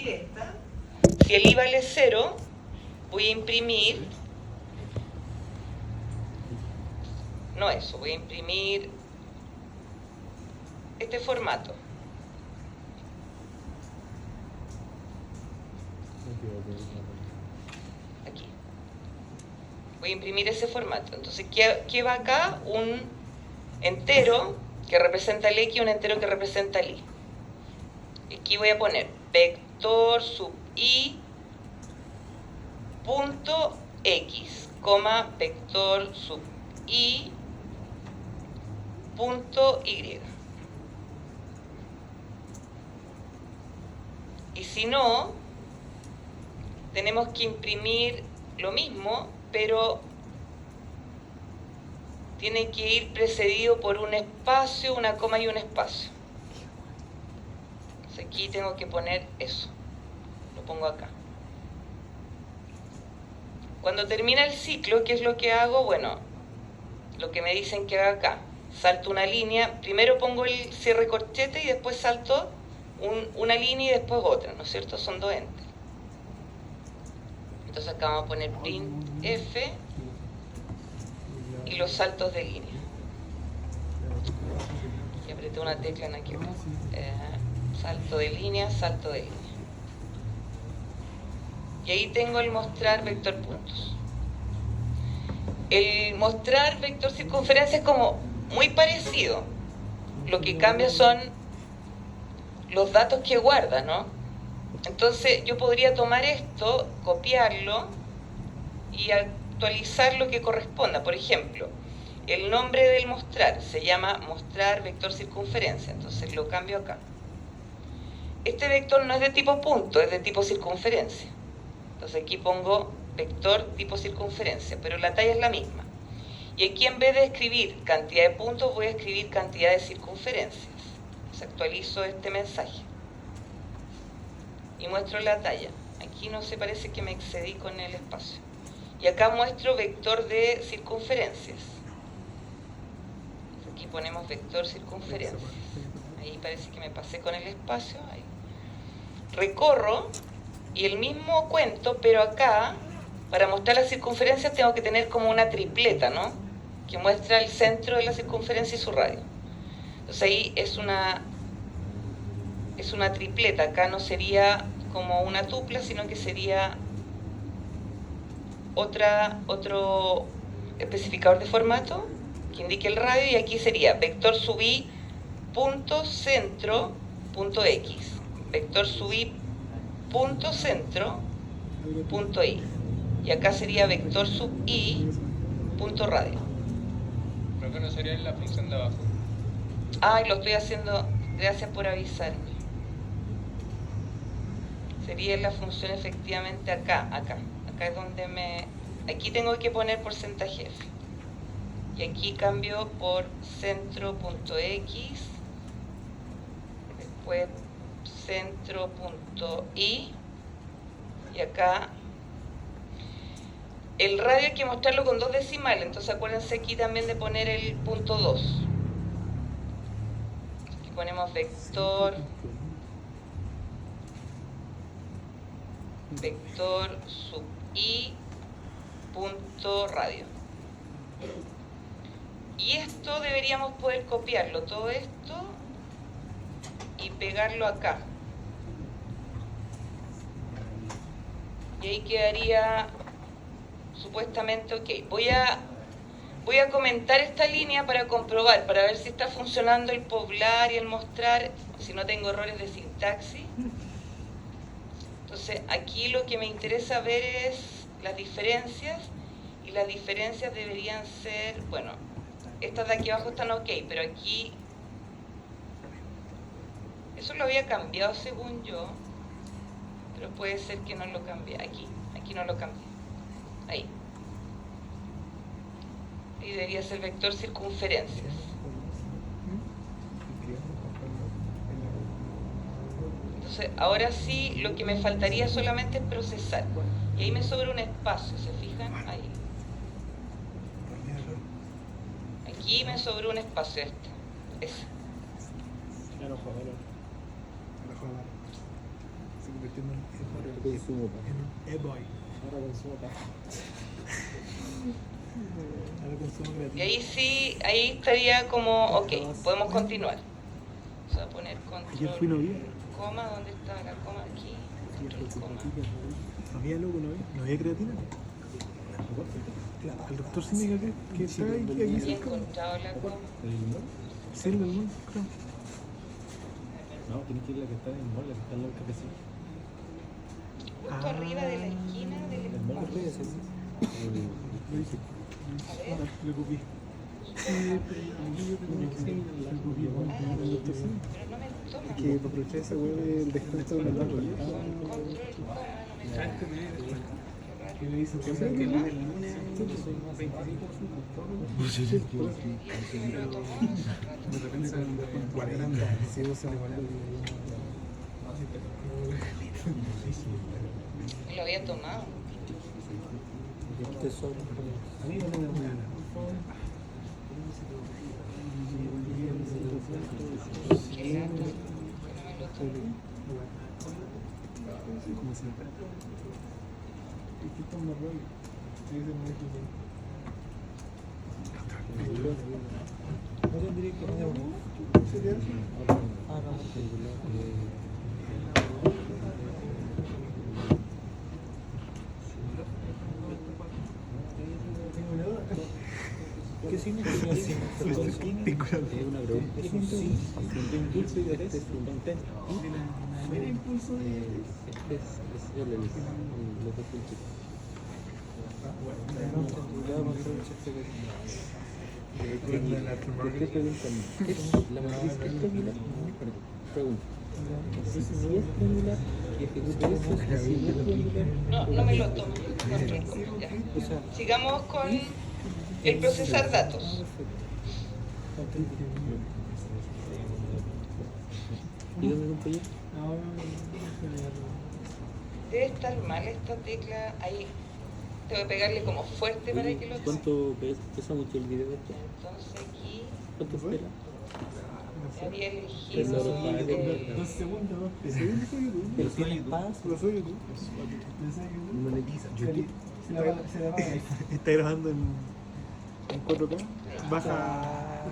elegir esta. Si el i vale 0, voy a imprimir, no eso, voy a imprimir este formato. Aquí. Voy a imprimir ese formato. Entonces, ¿qué va acá? Un entero que representa el x y un entero que representa el y. Aquí voy a poner vector sub i punto x, coma, vector sub i punto y. Y si no, tenemos que imprimir lo mismo, pero tiene que ir precedido por un espacio, una coma y un espacio. Entonces aquí tengo que poner eso. Lo pongo acá. Cuando termina el ciclo, ¿qué es lo que hago? Bueno, lo que me dicen que haga acá. Salto una línea, primero pongo el cierre corchete y después salto una línea y después otra, ¿no es cierto? Son dos entes. Entonces acá vamos a poner printf y los saltos de línea. Y apreté una tecla en aquí. Salto de línea, salto de línea. Y ahí tengo el mostrar vector puntos. El mostrar vector circunferencia es como muy parecido. Lo que cambia son los datos que guarda, ¿no? Entonces yo podría tomar esto, copiarlo y actualizar lo que corresponda. Por ejemplo, el nombre del mostrar se llama mostrar vector circunferencia, entonces lo cambio acá. Este vector no es de tipo punto, es de tipo circunferencia. Entonces aquí pongo vector tipo circunferencia, pero la talla es la misma. Y aquí en vez de escribir cantidad de puntos, voy a escribir cantidad de circunferencias. Entonces actualizo este mensaje. Y muestro la talla. Aquí no se parece que me excedí con el espacio. Y acá muestro vector de circunferencias. Aquí ponemos vector circunferencias. Ahí parece que me pasé con el espacio. Ahí. Recorro y el mismo cuento, pero acá, para mostrar las circunferencias, tengo que tener como una tripleta, ¿no? Que muestra el centro de la circunferencia y su radio. Entonces ahí es una tripleta. Acá no sería como una tupla, sino que sería otro especificador de formato que indique el radio, y aquí sería vector sub i punto centro punto x, vector sub i punto centro punto y, y acá sería vector sub i punto radio. Pero que no sería en la función de abajo. Ay, lo estoy haciendo, gracias por avisarme. Sería la función efectivamente acá es donde aquí tengo que poner porcentaje f, y aquí cambio por centro.x, después centro.y, y acá el radio hay que mostrarlo con 2 decimales, entonces acuérdense aquí también de poner el punto 2. Aquí ponemos vector sub i punto radio. Y esto deberíamos poder copiarlo, todo esto, y pegarlo acá. Y ahí quedaría supuestamente ok. Voy a comentar esta línea para comprobar, para ver si está funcionando el poblar y el mostrar, si no tengo errores de sintaxis. Entonces aquí lo que me interesa ver es las diferencias, y las diferencias deberían ser, bueno, estas de aquí abajo están ok, pero aquí eso lo había cambiado según yo, pero puede ser que no lo cambié. Aquí no lo cambié, ahí debería ser vector circunferencias. Entonces ahora sí, lo que me faltaría solamente es procesar, y ahí me sobra un espacio, ¿se fijan? Ahí. Aquí me sobró un espacio ese. convirtiendo en Consumo en un e-boy. Ahora consumo paja. Ahora consumo Y creativo. ahí sí, ahí estaría como, ok, podemos continuar. Vamos a poner Ayer fui control, novia. coma, ¿dónde está la coma? Aquí, control, coma. No había loco, no había creatina. Al doctor Cínica que está ahí, que aquí Y he cerca. encontrado la coma. ¿El limón? Sí, el del mundo, creo. No, tienes que ir a la que está en el mall, la que está en el cafecito. Justo arriba de la esquina del El mall espacio. es ese. Lo hice. A ver. Lo copié. Lo copié con el doctor Cínica. Pero no me toma. Que aproveché esa web del descuento de la Control, coma, no me toma. que me dicen que ¿Qué más? de repente se ven 40. Si vos sabes Lo había tomado. Qué gato, que no me lo tomo. como siempre. Aquí está un marrón. Sí, ese me dijo No tendría que poner uno. que ¿se te hace? Ah, no. Tengo una duda. ¿Qué significa así? Tengo una duda. Es una pregunta. Es un sí. De impulso y de test. Un contento. Mira impulso de... Es el los dos puntos. ¿Por qué preguntan? ¿Es la matriz triangular? Pregunta. Si es triangular, que ejecute eso, si no es triangular, No me lo tomo. No, ya. o sea, Sigamos con el procesar datos. dígame compañero. Debe estar mal esta tecla ahí. Tengo que pegarle como fuerte para que lo tome. ¿Cuánto pesa mucho el video de esto? Entonces aquí ¿Cuánto espera? había Eso elegido no vale. 2 segundos, ¿no? ¿Pero tiene paz? Lo soy YouTube. Monetiza. Se la paga. Está grabando en 4K. Baja.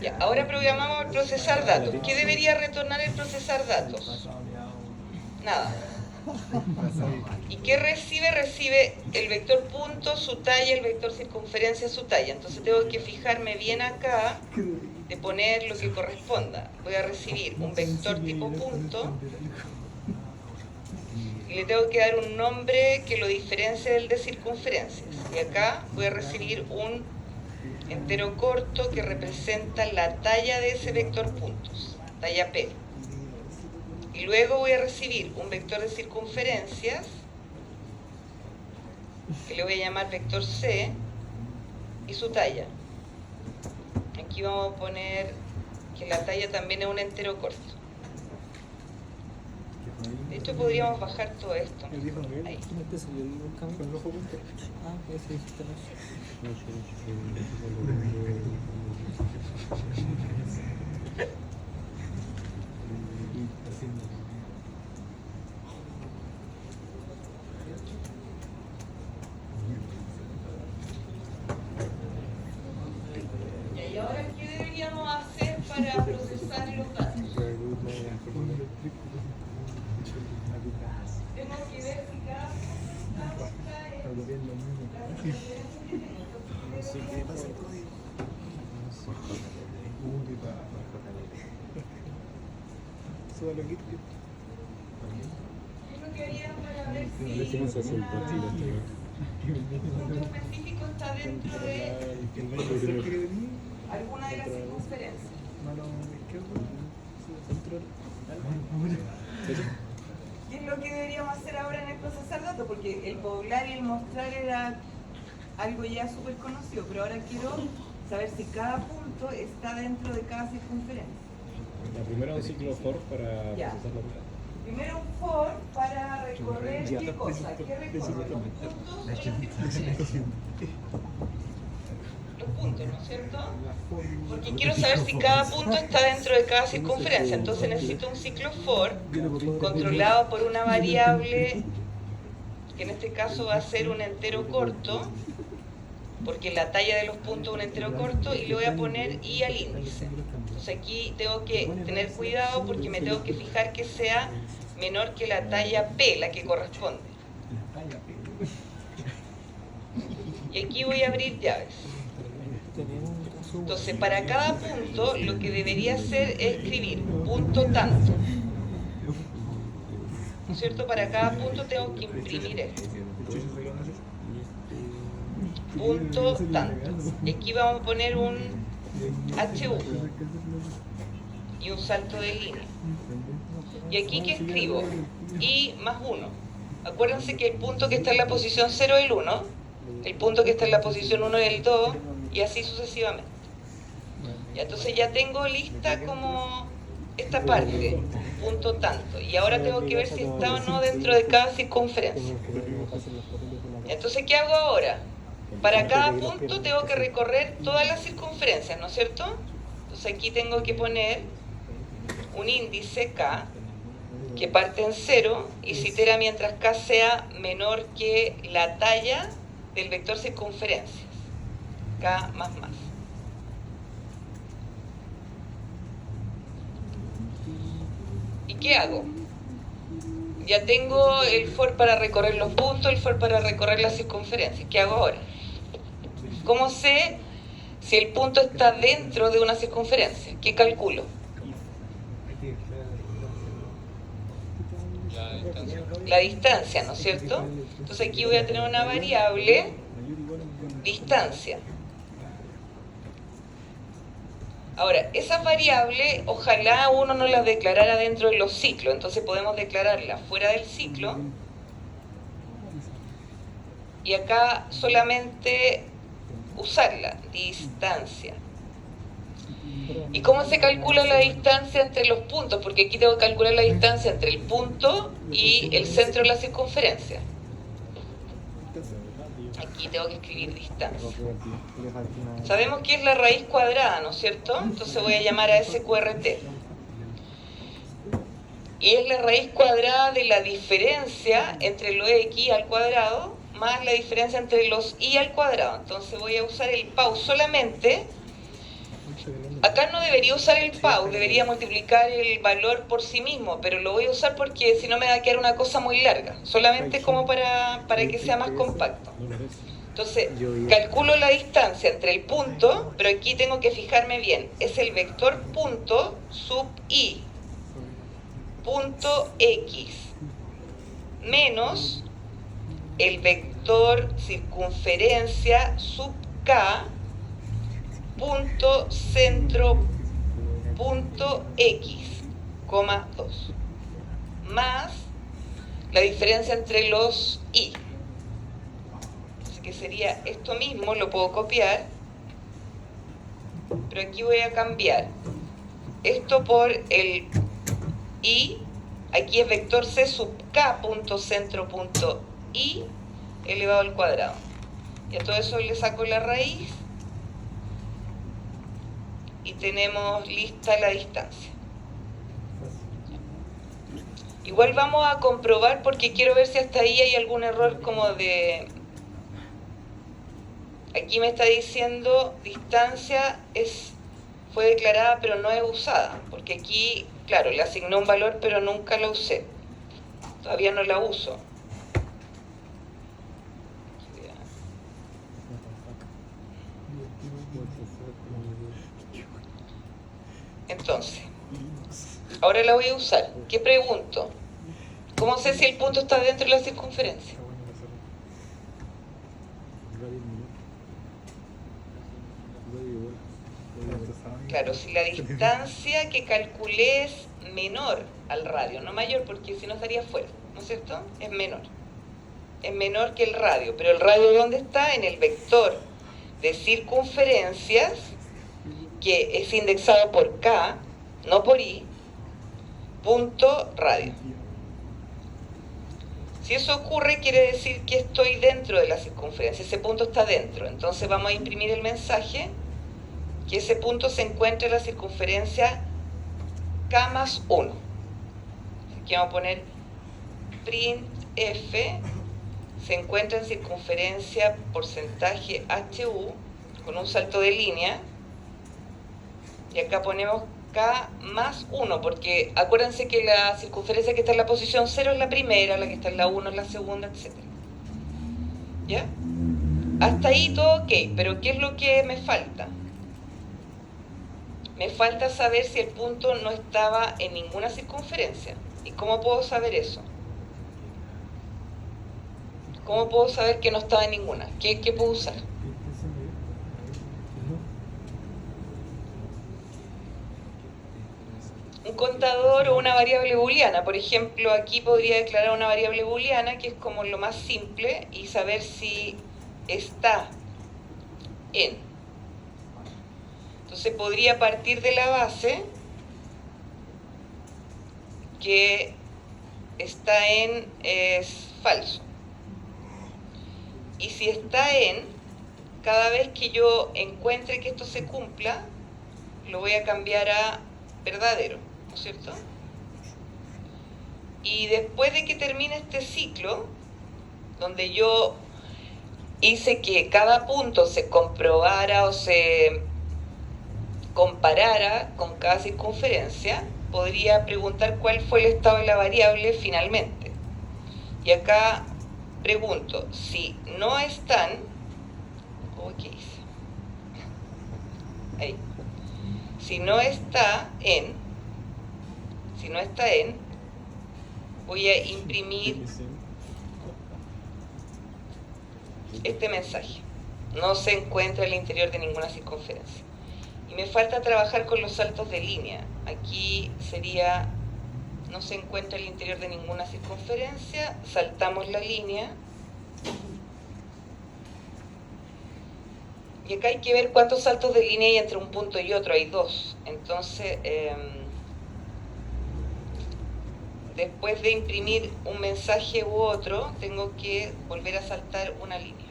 Ya, ahora programamos el procesar datos. ¿Qué debería retornar el procesar datos? Nada. ¿Y qué recibe? Recibe el vector punto, su talla, el vector circunferencia, su talla. Entonces tengo que fijarme bien acá de poner lo que corresponda. Voy a recibir un vector tipo punto y le tengo que dar un nombre que lo diferencie del de circunferencias. Y acá voy a recibir un entero corto que representa la talla de ese vector puntos, talla P. Y luego voy a recibir un vector de circunferencias que le voy a llamar vector C y su talla. Aquí vamos a poner que la talla también es un entero corto. De hecho podríamos bajar todo esto. El viejo Miguel. Ahí. ¿Cómo te salió el camino? Con el ojo punto. Ah, eso hiciste ¿Y ahora qué deberíamos hacer para procesar los datos? Tengo que ver si cada punto ¿Qué pasa el código? Súbalo aquí. ¿Qué es lo que haría para ver si Decimos así el partido. un punto específico está dentro de El baño cerca que tenía. alguna de las circunferencias? Mano izquierda. Control. ¿Qué es lo que deberíamos hacer ahora en el procesar datos? Porque el poblar y el mostrar era algo ya súper conocido, pero ahora quiero saber si cada punto está dentro de cada circunferencia. La primera un ciclo for para Ya. procesar los datos. Primero un for para recorrer qué cosa, qué recorre, los puntos o las circunferencias. Los puntos, ¿no es cierto? Porque quiero saber si cada punto está dentro de cada circunferencia. Entonces necesito un ciclo for controlado por una variable que en este caso va a ser un entero corto, porque la talla de los puntos es un entero corto, y le voy a poner i al índice. Entonces aquí tengo que tener cuidado porque me tengo que fijar que sea menor que la talla p, la que corresponde. Y aquí voy a abrir llaves. Entonces, para cada punto, lo que debería hacer es escribir punto tanto. ¿No es cierto? Para cada punto tengo que imprimir esto. Punto tanto. Y aquí vamos a poner un HU y un salto de línea. Y aquí, ¿qué escribo? I más 1. Acuérdense que el punto que está en la posición 0 es el 1. El punto que está en la posición 1 es el 2, y así sucesivamente. Y entonces ya tengo lista como esta parte, punto tanto. Y ahora tengo que ver si está o no dentro de cada circunferencia. Entonces, ¿qué hago ahora? Para cada punto tengo que recorrer todas las circunferencias, ¿no es cierto? Entonces aquí tengo que poner un índice K que parte en 0 y se itera mientras K sea menor que la talla del vector circunferencias, K más más. ¿Y qué hago? Ya tengo el for para recorrer los puntos, el for para recorrer las circunferencias. ¿Qué hago ahora? ¿Cómo sé si el punto está dentro de una circunferencia? ¿Qué calculo? La distancia, ¿no es cierto? Entonces aquí voy a tener una variable, distancia. Ahora, esas variables, ojalá uno no las declarara dentro de los ciclos, entonces podemos declararlas fuera del ciclo. Y acá solamente usarla, distancia. ¿Y cómo se calcula la distancia entre los puntos? Porque aquí tengo que calcular la distancia entre el punto y el centro de la circunferencia. Aquí tengo que escribir distancia. Sabemos que es la raíz cuadrada, ¿no es cierto? Entonces voy a llamar a SQRT. Y es la raíz cuadrada de la diferencia entre los x al cuadrado más la diferencia entre los y al cuadrado. Entonces voy a usar el PAU solamente. Acá no debería usar el PAU, debería multiplicar el valor por sí mismo, pero lo voy a usar porque si no me va a quedar una cosa muy larga, solamente como para que sea más compacto. Entonces, calculo la distancia entre el punto, pero aquí tengo que fijarme bien, es el vector punto sub i, punto x, menos el vector circunferencia sub k, punto centro punto x, 2, más la diferencia entre los y. Así que sería esto mismo, lo puedo copiar, pero aquí voy a cambiar esto por el y, aquí es vector c sub k punto centro punto y elevado al cuadrado. Y a todo eso le saco la raíz y tenemos lista la distancia. Igual vamos a comprobar porque quiero ver si hasta ahí hay algún error como de... Aquí me está diciendo distancia fue declarada pero no es usada, porque aquí, claro, le asigné un valor pero nunca la usé. Todavía no la uso. Entonces, ahora la voy a usar. ¿Qué pregunto? ¿Cómo sé si el punto está dentro de la circunferencia? Claro, si la distancia que calculé es menor al radio, no mayor, porque si no estaría fuera, ¿no es cierto? Es menor. Es menor que el radio, pero el radio ¿dónde está? En el vector de circunferencias, que es indexado por K, no por I, punto radio. Si eso ocurre, quiere decir que estoy dentro de la circunferencia, ese punto está dentro. Entonces vamos a imprimir el mensaje que ese punto se encuentra en la circunferencia K más 1. Aquí vamos a poner print F se encuentra en circunferencia porcentaje HU con un salto de línea. Y acá ponemos K más 1, porque acuérdense que la circunferencia que está en la posición 0 es la primera, la que está en la 1 es la segunda, etc. ¿Ya? Hasta ahí todo ok, pero ¿qué es lo que me falta? Me falta saber si el punto no estaba en ninguna circunferencia. ¿Y cómo puedo saber eso? ¿Cómo puedo saber que no estaba en ninguna? ¿Qué puedo usar? Un contador o una variable booleana. Por ejemplo, aquí podría declarar una variable booleana, que es como lo más simple, y saber si está en. Entonces podría partir de la base que está en es falso. Y si está en, cada vez que yo encuentre que esto se cumpla, lo voy a cambiar a verdadero, ¿no es cierto? Y después de que termine este ciclo, donde yo hice que cada punto se comprobara o se comparara con cada circunferencia, podría preguntar cuál fue el estado de la variable finalmente. Y acá pregunto, si no están, ¿qué hice? Ahí. Si no está en, voy a imprimir este mensaje. No se encuentra al interior de ninguna circunferencia. Y me falta trabajar con los saltos de línea. Aquí sería, no se encuentra al interior de ninguna circunferencia, saltamos la línea. Y acá hay que ver cuántos saltos de línea hay entre un punto y otro, hay 2. Entonces, después de imprimir un mensaje u otro, tengo que volver a saltar una línea.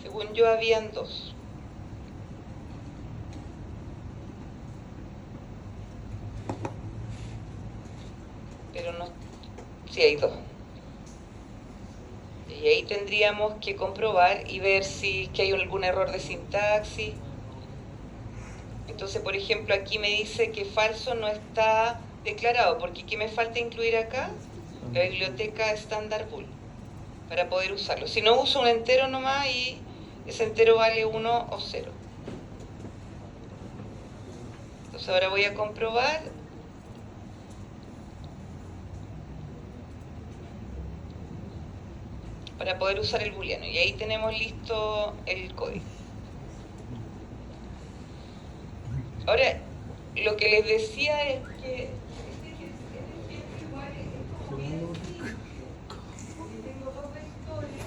Según yo, habían 2. Pero no, sí hay 2. Y ahí tendríamos que comprobar y ver si que hay algún error de sintaxis. Entonces, por ejemplo, aquí me dice que falso no está declarado, porque ¿qué me falta incluir acá? La biblioteca standard bool, para poder usarlo. Si no, uso un entero nomás y ese entero vale 1 o 0. Entonces ahora voy a comprobar. Para poder usar el booleano. Y ahí tenemos listo el código. Ahora, lo que les decía es que tengo 2 vectores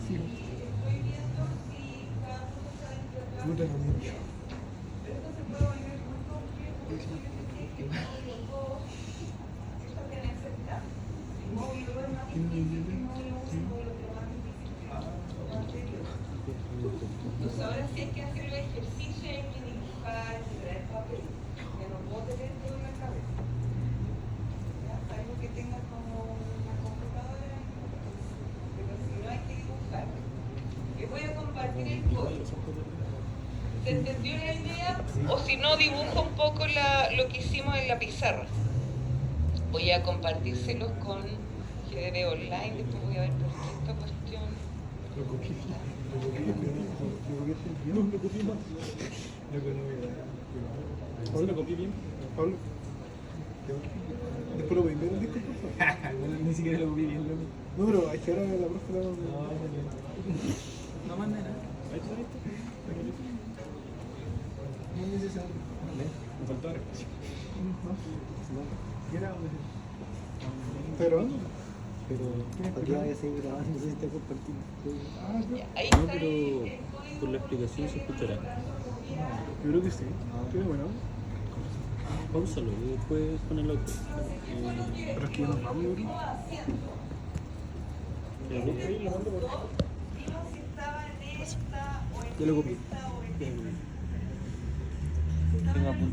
y estoy viendo si cada uno está dentro de cada uno. Pero esto se puede volver muy complejo porque yo decía que módulo 2 esto tiene que aceptar. El módulo 2 es más difícil que el módulo 1 y el módulo 3 más difícil que el módulo anterior. Entonces ahora sí hay que hacer el ejercicio y hay que dibujar, traer papel. Que no puedo tener todo en la cabeza. ¿Ya? Algo que tenga como una computadora, pero si no hay que dibujar. Les voy a compartir el código. ¿Se entendió la idea? O si no, dibujo un poco lo que hicimos en la pizarra. Voy a compartírselos con GDB Online, después voy a ver por qué esta cuestión. Lo copié más. Pablo, lo copié bien. Pablo. Después lo voy a ver el disco, por favor. Ni siquiera lo copié bien, loco. No, pero hay que ahora la profe la... No manda nada. Ahí está, ahí está. No es necesario. Me faltó espacio. ¿Qué era? ¿Está grabando? Pero, ¿para qué vaya a seguir grabando? No sé si está compartiendo. Ah, no. Ya, ahí No, está pero el código. por la explicación se escuchará. Yo creo que sí. Qué bueno. Pausalo y después pon el otro. Pero es que ya nos vamos, bro. Ya lo copié. Tengo apuntado.